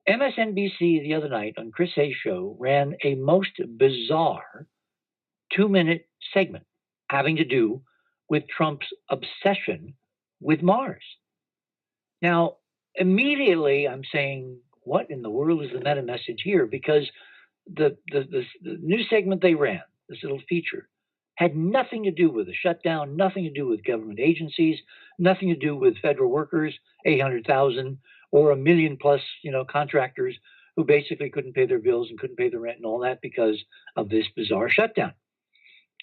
MSNBC the other night on Chris Hayes' show ran a most bizarre 2-minute segment having to do with Trump's obsession with Mars. Now, immediately I'm saying, what in the world is the meta message here? Because the news segment they ran, this little feature, had nothing to do with the shutdown, nothing to do with government agencies, nothing to do with federal workers, 800,000 or a million plus, contractors who basically couldn't pay their bills and couldn't pay the rent and all that because of this bizarre shutdown.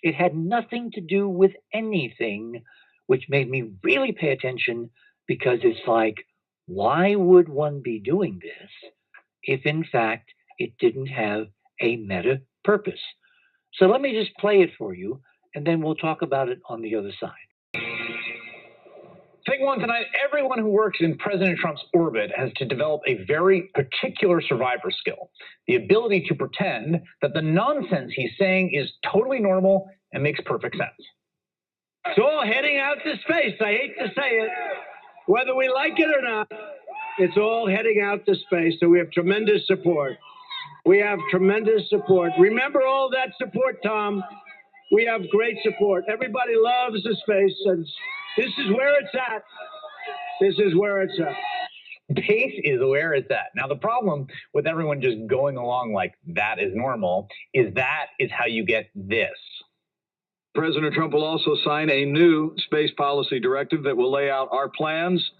It had nothing to do with anything, which made me really pay attention, because it's like, why would one be doing this if in fact it didn't have a meta purpose? So let me just play it for you, and then we'll talk about it on the other side. Take one tonight. Everyone who works in President Trump's orbit has to develop a very particular survivor skill, the ability to pretend that the nonsense he's saying is totally normal and makes perfect sense. It's all heading out to space. I hate to say it. Whether we like it or not, it's all heading out to space. So we have tremendous support. We have tremendous support. Remember all that support, Tom. We have great support. Everybody loves the space, and this is where it's at. This is where it's at. Space is where it's at. Now, the problem with everyone just going along like that is normal is that is how you get this. President Trump will also sign a new space policy directive that will lay out our plans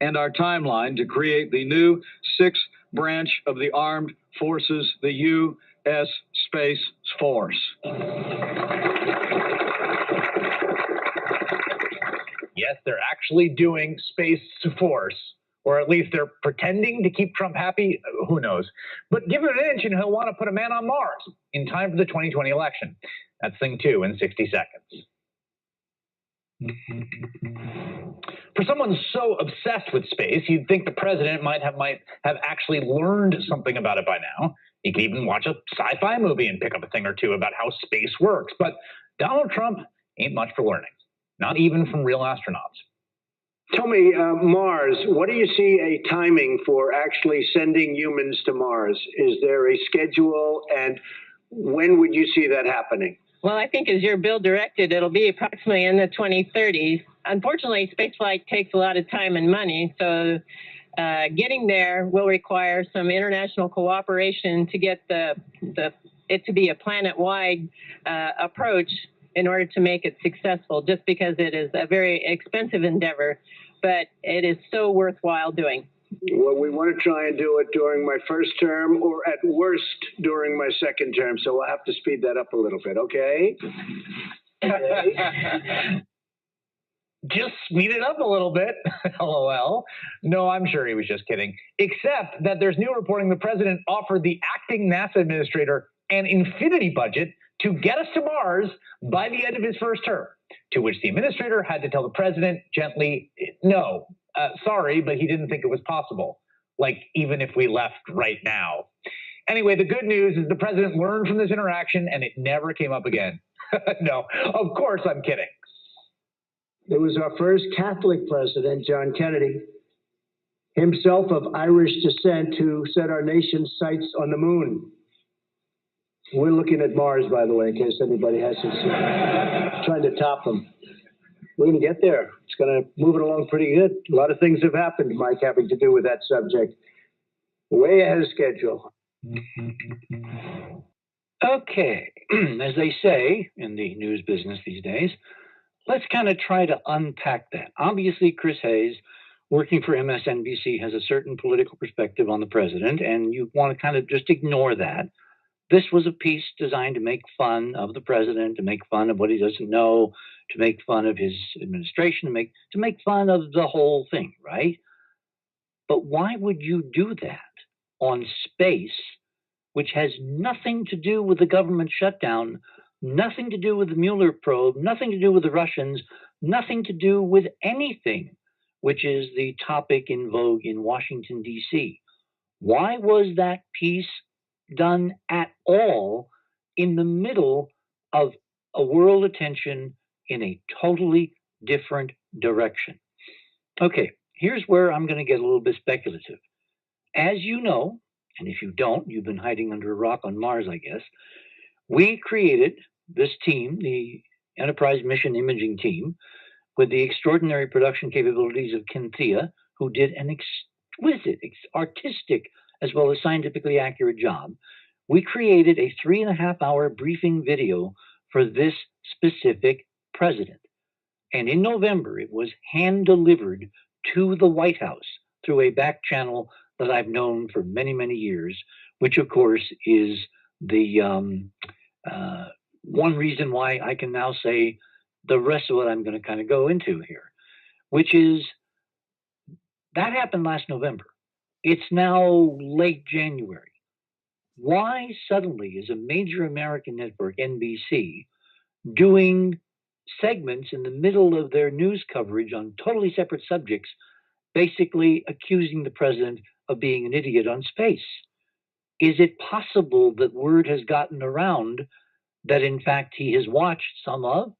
and our timeline to create the new sixth branch of the armed forces, the U.S. Space Force. Yes, they're actually doing Space Force, or at least they're pretending to keep Trump happy. Who knows? But give it an inch and he'll want to put a man on Mars in time for the 2020 election. That's thing two in 60 seconds. For someone so obsessed with space, you'd think the president might have actually learned something about it by now. You could even watch a sci-fi movie and pick up a thing or two about how space works. But Donald Trump ain't much for learning, not even from real astronauts. Tell me, Mars, what do you see a timing for actually sending humans to Mars? Is there a schedule, and when would you see that happening? Well, I think as your bill directed, it'll be approximately in the 2030s. Unfortunately, spaceflight takes a lot of time and money, so getting there will require some international cooperation to get it to be a planet-wide approach in order to make it successful, just because it is a very expensive endeavor, but it is so worthwhile doing. Well, we want to try and do it during my first term, or at worst during my second term, so we'll have to speed that up a little bit, okay? Just speed it up a little bit, LOL. No, I'm sure he was just kidding. Except that there's new reporting the president offered the acting NASA administrator an infinity budget to get us to Mars by the end of his first term, to which the administrator had to tell the president gently, no, sorry, but he didn't think it was possible. Like, even if we left right now. Anyway, the good news is the president learned from this interaction and it never came up again. No, of course I'm kidding. There was our first Catholic president, John Kennedy, himself of Irish descent, who set our nation's sights on the moon. We're looking at Mars, by the way, in case anybody hasn't seen it. Trying to top them. We're going to get there. It's going to move it along pretty good. A lot of things have happened, Mike, having to do with that subject. Way ahead of schedule. Okay, as they say in the news business these days, let's kind of try to unpack that. Obviously, Chris Hayes, working for MSNBC, has a certain political perspective on the president, and you want to kind of just ignore that. This was a piece designed to make fun of the president, to make fun of what he doesn't know, to make fun of his administration, to make fun of the whole thing, right? But why would you do that on space, which has nothing to do with the government shutdown, nothing to do with the Mueller probe, nothing to do with the Russians, nothing to do with anything, which is the topic in vogue in Washington, D.C.? Why was that piece done at all in the middle of a world attention in a totally different direction? Okay, here's where I'm going to get a little bit speculative. As you know, and if you don't, you've been hiding under a rock on Mars, I guess. We created this team, the Enterprise Mission Imaging Team, with the extraordinary production capabilities of Cynthia, who did an exquisite, artistic, as well as scientifically accurate job. We created a 3.5-hour briefing video for this specific president. And in November, it was hand-delivered to the White House through a back channel that I've known for many, many years, which, of course, is the one reason why I can now say the rest of what I'm going to kind of go into here, which is that happened last November. It's now late January. Why suddenly is a major American network, NBC, doing segments in the middle of their news coverage on totally separate subjects, basically accusing the president of being an idiot on space? Is it possible that word has gotten around that, in fact, he has watched some of,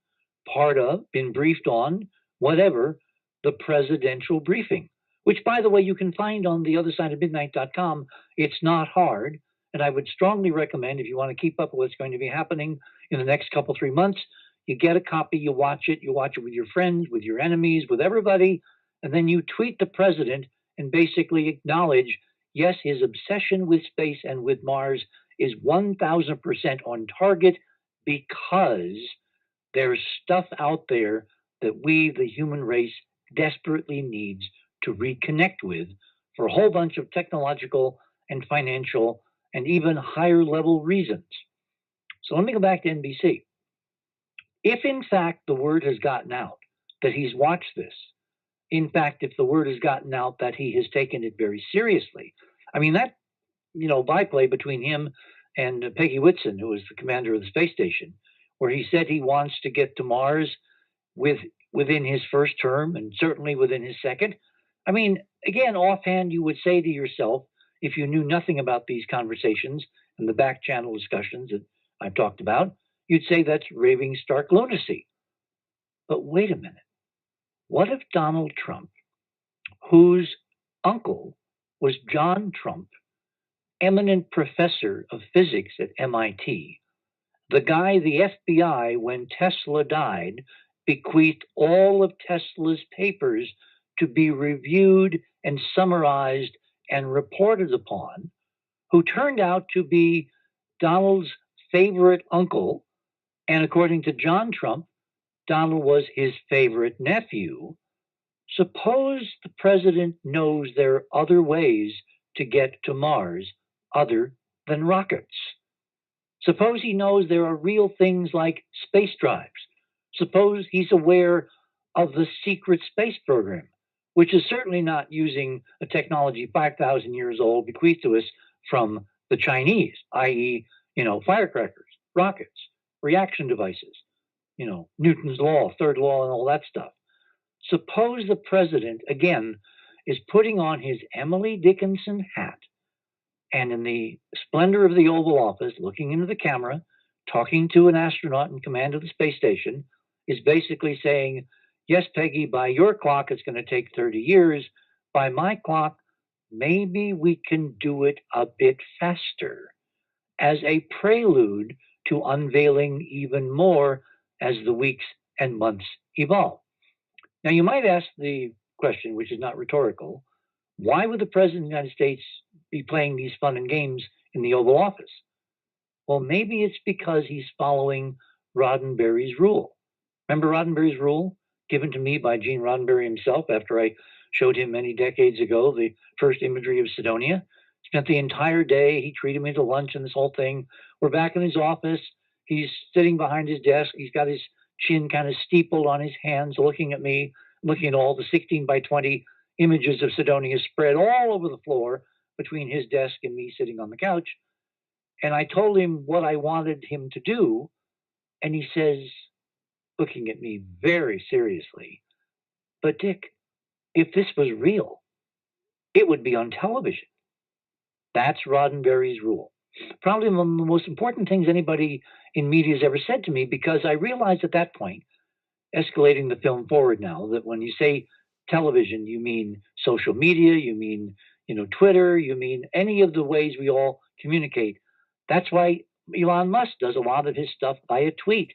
part of, been briefed on, whatever, the presidential briefing, which, by the way, you can find on theothersideofmidnight.com. It's not hard. And I would strongly recommend, if you want to keep up with what's going to be happening in the next couple, 3 months, you get a copy, you watch it with your friends, with your enemies, with everybody, and then you tweet the president and basically acknowledge, yes, his obsession with space and with Mars is 1,000% on target, because there's stuff out there that we, the human race, desperately needs to reconnect with for a whole bunch of technological and financial and even higher level reasons. So let me go back to NBC. If in fact the word has gotten out that he's watched this, in fact, if the word has gotten out that he has taken it very seriously, I mean, that, byplay between him and Peggy Whitson, who was the commander of the space station, where he said he wants to get to Mars within his first term and certainly within his second. I mean, again, offhand, you would say to yourself, if you knew nothing about these conversations and the back channel discussions that I've talked about, you'd say that's raving stark lunacy. But wait a minute. What if Donald Trump, whose uncle was John Trump, eminent professor of physics at MIT, the guy the FBI, when Tesla died, bequeathed all of Tesla's papers to be reviewed and summarized and reported upon, who turned out to be Donald's favorite uncle, and according to John Trump, Donald was his favorite nephew. Suppose the president knows there are other ways to get to Mars other than rockets. Suppose he knows there are real things like space drives. Suppose he's aware of the secret space program, which is certainly not using a technology 5,000 years old bequeathed to us from the Chinese, i.e., firecrackers, rockets, reaction devices, Newton's law, third law, and all that stuff. Suppose the president, again, is putting on his Emily Dickinson hat and in the splendor of the Oval Office, looking into the camera, talking to an astronaut in command of the space station, is basically saying, yes, Peggy, by your clock, it's going to take 30 years. By my clock, maybe we can do it a bit faster, as a prelude to unveiling even more as the weeks and months evolve. Now, you might ask the question, which is not rhetorical, why would the President of the United States be playing these fun and games in the Oval Office? Well, maybe it's because he's following Roddenberry's rule. Remember Roddenberry's rule, given to me by Gene Roddenberry himself after I showed him many decades ago the first imagery of Cydonia? Spent the entire day, he treated me to lunch and this whole thing. We're back in his office. He's sitting behind his desk. He's got his chin kind of steepled on his hands, looking at me, looking at all the 16 by 20 images of Cydonia spread all over the floor between his desk and me sitting on the couch. And I told him what I wanted him to do. And he says, looking at me very seriously, but Dick, if this was real, it would be on television. That's Roddenberry's rule. Probably one of the most important things anybody in media has ever said to me, because I realized at that point, escalating the film forward now, that when you say television, you mean social media, you mean, Twitter, you mean any of the ways we all communicate. That's why Elon Musk does a lot of his stuff via tweet.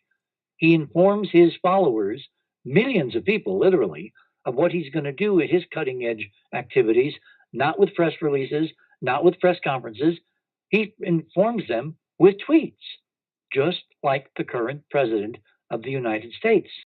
He informs his followers, millions of people literally, of what he's going to do at his cutting edge activities, not with press releases, not with press conferences. He informs them with tweets, just like the current president of the United States.